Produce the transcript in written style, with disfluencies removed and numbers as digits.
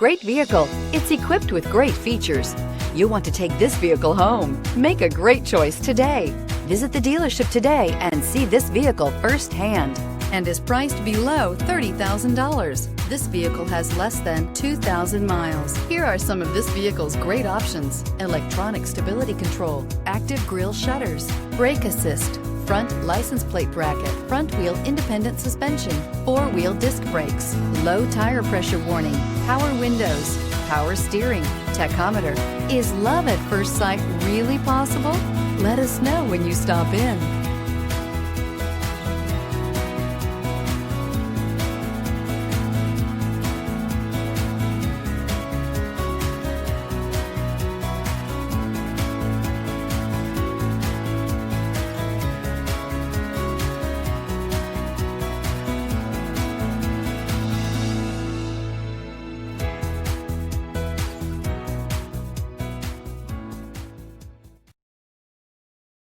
great vehicle. It's equipped with great features. You want to take this vehicle home. Make a great choice today. Visit the dealership today and see this vehicle firsthand, and is priced below $30,000. This vehicle has less than 2,000 miles. Here are some of this vehicle's great options: electronic stability control, active grille shutters, brake assist, front license plate bracket, front wheel independent suspension, four-wheel disc brakes, low tire pressure warning, power windows, power steering, tachometer. Is love at first sight really possible? Let us know when you stop in.